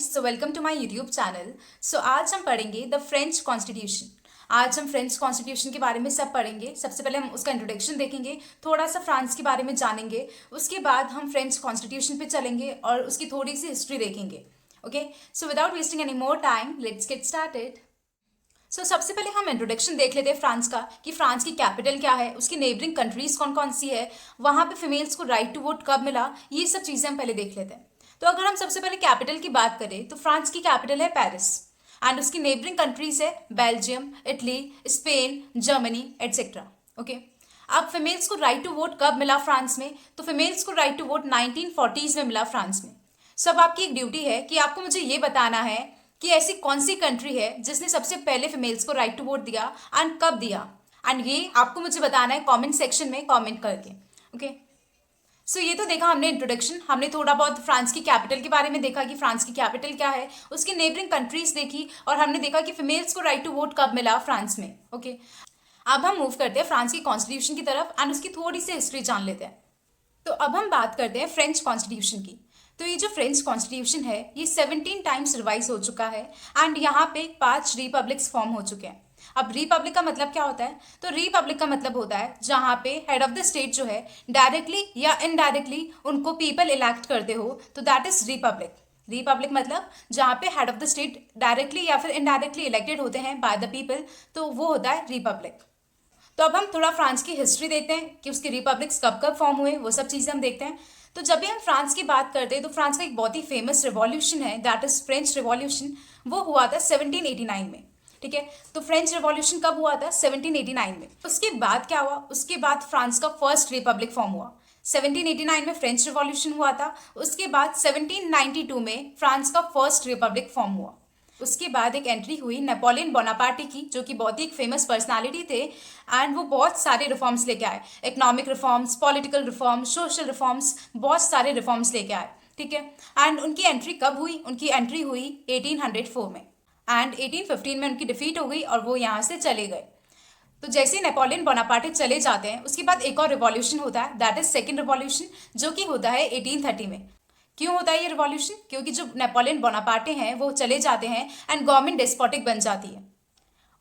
Guys, so welcome to my YouTube channel. So आज हम पढ़ेंगे द फ्रेंच कॉन्स्टिट्यूशन। आज हम फ्रेंच कॉन्स्टिट्यूशन के बारे में सब पढ़ेंगे। सबसे पहले हम उसका इंट्रोडक्शन देखेंगे, थोड़ा सा फ्रांस के बारे में जानेंगे, उसके बाद हम फ्रेंच कॉन्स्टिट्यूशन पे चलेंगे और उसकी थोड़ी सी हिस्ट्री देखेंगे। Okay, so without wasting any more time let's get started. सबसे पहले हम इंट्रोडक्शन देख लेते हैं फ्रांस का, कि फ्रांस की कैपिटल क्या है, उसकी नेबरिंग कंट्रीज कौन कौन सी है, वहाँ पे फीमेल्स को राइट टू वोट कब मिला, ये सब चीज़ें हम पहले देख लेते हैं। तो अगर हम सबसे पहले कैपिटल की बात करें तो फ्रांस की कैपिटल है पेरिस एंड उसकी नेबरिंग कंट्रीज है Belgium, Italy, Spain, Germany etcetera. Okay, अब फीमेल्स को राइट टू वोट कब मिला फ्रांस में, तो फीमेल्स को राइट टू वोट 1940s में मिला फ्रांस में। अब आपकी एक ड्यूटी है कि आपको मुझे ये बताना है कि ऐसी कौन सी कंट्री है जिसने सबसे पहले फीमेल्स को राइट टू वोट दिया एंड कब दिया, एंड ये आपको मुझे बताना है कमेंट सेक्शन में कमेंट करके। ओके, ये तो देखा हमने इंट्रोडक्शन, हमने थोड़ा बहुत फ्रांस की कैपिटल के बारे में देखा कि फ्रांस की कैपिटल क्या है, उसकी नेबरिंग कंट्रीज देखी और हमने देखा कि फीमेल्स को राइट टू वोट कब मिला फ्रांस में। ओके, अब हम मूव करते हैं फ्रांस की कॉन्स्टिट्यूशन की तरफ एंड उसकी थोड़ी सी हिस्ट्री जान लेते हैं। तो अब हम बात करते हैं फ्रेंच कॉन्स्टिट्यूशन की। तो ये जो फ्रेंच कॉन्स्टिट्यूशन है ये 17 टाइम्स रिवाइज हो चुका है एंड यहाँ पे 5 रिपब्लिक्स फॉर्म हो चुके हैं। अब रिपब्लिक का मतलब क्या होता है, तो रिपब्लिक का मतलब होता है जहाँ पे हेड ऑफ द स्टेट जो है डायरेक्टली या इनडायरेक्टली उनको पीपल इलेक्ट करते हो, तो दैट इज रिपब्लिक। रिपब्लिक मतलब जहाँ पे head of the state directly या फिर इनडायरेक्टली इलेक्टेड होते हैं बाय द पीपल, तो वो होता है रिपब्लिक। तो अब हम थोड़ा फ्रांस की हिस्ट्री देखते हैं कि उसके रिपब्लिक्स कब कब फॉर्म हुए, वो सब चीज़ें हम देखते हैं। तो जब भी हम फ्रांस की बात करते हैं तो फ्रांस का एक बहुत ही फेमस रिवॉल्यूशन है, दैट इज फ्रेंच रिवॉल्यूशन। वो हुआ था 1789 में। ठीक है, तो फ्रेंच रिवॉल्यूशन कब हुआ था, 1789 में। उसके बाद क्या हुआ, उसके बाद फ्रांस का फर्स्ट रिपब्लिक फॉर्म हुआ। 1789 में फ्रेंच रिवॉल्यूशन हुआ था, उसके बाद 1792 में फ्रांस का फर्स्ट रिपब्लिक फॉर्म हुआ। उसके बाद एक एंट्री हुई नेपोलियन बोनापार्टी की, जो कि बहुत ही एक फेमस पर्सनालिटी थे एंड वो बहुत सारे रिफॉर्म्स लेके आए, economic reforms, political reforms, social reforms, बहुत सारे रिफॉर्म्स लेके आए। ठीक है, एंड उनकी एंट्री कब हुई, उनकी एंट्री हुई 1804 में एंड 1815 में उनकी डिफीट हो गई और वो यहाँ से चले गए। तो जैसे नेपोलियन बोनापार्टी चले जाते हैं उसके बाद एक और रिवॉल्यूशन होता है, दैट इज सेकेंड रिवॉल्यूशन, जो कि होता है 1830 में। क्यों होता है ये रिवॉल्यूशन, क्योंकि जो नेपोलियन बोनापार्टे हैं वो चले जाते हैं एंड गवर्नमेंट डेस्पोटिक बन जाती है।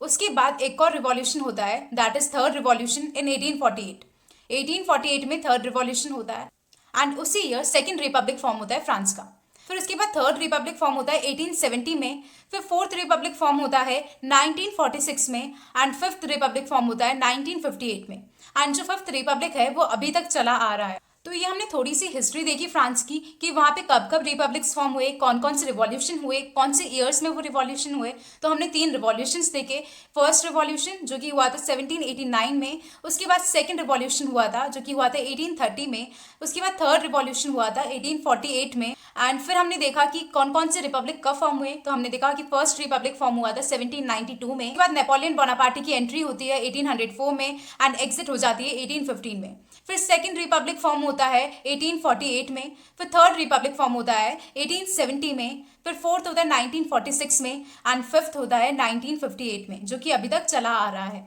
उसके बाद एक और रिवॉल्यूशन होता है, that is third revolution in 1848। 1848 में थर्ड रिवॉल्यूशन होता है एंड उसी ईयर सेकेंड रिपब्लिक फॉर्म होता है फ्रांस का। फिर उसके बाद थर्ड रिपब्लिक फॉर्म होता है 1870 में, फिर फोर्थ रिपब्लिक फॉर्म होता है 1946 में एंड फिफ्थ रिपब्लिक फॉर्म होता है 1958 में। एंड जो फिफ्थ रिपब्लिक है वो अभी तक चला आ रहा है। तो ये हमने थोड़ी सी हिस्ट्री देखी फ्रांस की कि वहाँ पे कब कब रिपब्लिक्स फॉर्म हुए, कौन कौन से रिवॉल्यूशन हुए, कौन से ईयर्स में वो रिवॉल्यूशन हुए। तो हमने 3 रिवॉल्यूशंस देखे। फर्स्ट रिवॉल्यूशन जो कि हुआ था 1789 में, उसके बाद सेकंड रिवॉल्यूशन हुआ था जो कि हुआ था 1830 में, उसके बाद थर्ड रिवॉल्यूशन हुआ था 1848 में एंड फिर हमने देखा कि कौन कौन से रिपब्लिक कब फॉर्म हुए। तो हमने देखा कि फर्स्ट रिपब्लिक फॉर्म हुआ था 1792 में, उसके बाद नेपोलियन बोनापार्टी की एंट्री होती है 1804 में एंड एग्जिट हो जाती है 1815 में। फिर सेकंड रिपब्लिक फॉर्म होता है 1848 में, फिर थर्ड रिपब्लिक फॉर्म होता है 1870 में, फिर फोर्थ होता है 1946 में एंड फिफ्थ होता है 1958 में, जो कि अभी तक चला आ रहा है।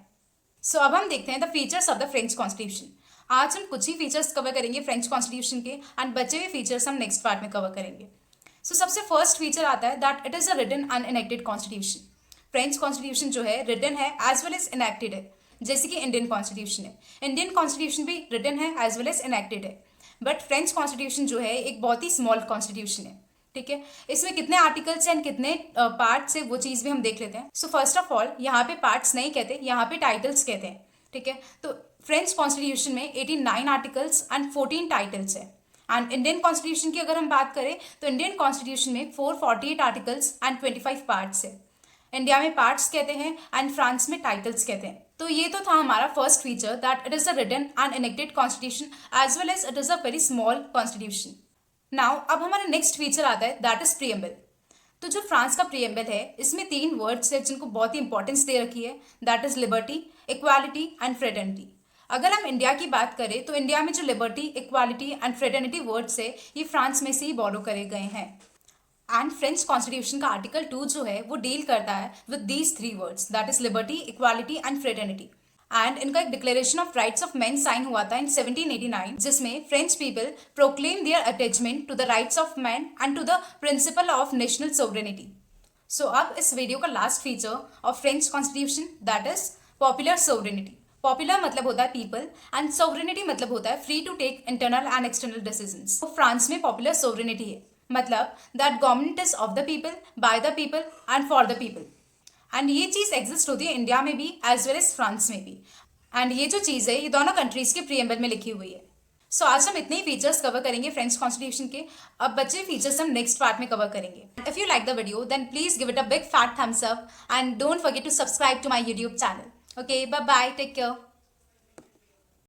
अब हम देखते हैं the features of the French constitution. आज हम कुछ ही फीचर्स कवर करेंगे फ्रेंच कॉन्स्टिट्यूशन के एंड बचे हुए फीचर्स हम नेक्स्ट पार्ट में कवर करेंगे। सबसे फर्स्ट फीचर आता है that it is a written unenacted constitution. French constitution जो है रिटन है एज वेल एज इनेक्टेड है, जैसे कि इंडियन कॉन्स्टिट्यूशन है। इंडियन कॉन्स्टिट्यूशन भी रिटन है एज वेल एज इनेक्टेड है, बट फ्रेंच कॉन्स्टिट्यूशन जो है एक बहुत ही स्मॉल कॉन्स्टिट्यूशन है। ठीक है, इसमें कितने आर्टिकल्स एंड कितने पार्ट्स है वो चीज़ भी हम देख लेते हैं। फर्स्ट ऑफ ऑल यहाँ पे पार्ट्स नहीं कहते, यहाँ पे टाइटल्स कहते हैं। ठीक है, तो फ्रेंच कॉन्स्टिट्यूशन में 89 आर्टिकल्स एंड 14 टाइटल्स है एंड इंडियन कॉन्स्टिट्यूशन की अगर हम बात करें तो इंडियन कॉन्स्टिट्यूशन में 448 आर्टिकल्स एंड 25 पार्ट्स है। इंडिया में पार्ट्स कहते हैं एंड फ्रांस में टाइटल्स कहते हैं। तो ये तो था हमारा first feature that it is a written and enacted constitution as well as it is a very small constitution. Now अब हमारा नेक्स्ट फीचर आता है दैट इज प्रीएम्बल। तो जो फ्रांस का प्रीएम्बल है इसमें 3 वर्ड्स है जिनको बहुत ही इंपॉर्टेंस दे रखी है, that is liberty, equality and fraternity. अगर हम इंडिया की बात करें तो इंडिया में जो liberty, equality and fraternity words है ये फ्रांस में से ही बोरो करे गए हैं एंड फ्रेंच कॉन्स्टिट्यूशन का आर्टिकल 2 जो है वो डील करता है with these 3 words, that is liberty, equality and fraternity. And इनका एक declaration of rights of man sign हुआ था इन 1789, जिसमें French people proclaim their attachment to the rights of man and to the principle of national sovereignty. So अब इस video का last feature of French constitution, that is popular sovereignty. Popular मतलब होता है people and sovereignty मतलब होता है free to take internal and external decisions. तो फ्रांस में पॉपुलर सोवरेनिटी है, मतलब that government is of the people, by the people and for the people. And ये चीज़ एग्जिस्ट होती है इंडिया में भी एज वेल एज फ्रांस में भी। एंड ये जो चीज़ है ये दोनों कंट्रीज के प्रीएम्बल में लिखी हुई है। सो आज हम इतने ही फीचर्स कवर करेंगे फ्रेंच कॉन्स्टिट्यूशन के। अब बचे फीचर्स हम नेक्स्ट पार्ट में कवर करेंगे। If you like the video then please give it a big fat thumbs up and don't forget to subscribe to my YouTube channel. Okay, bye bye, take care.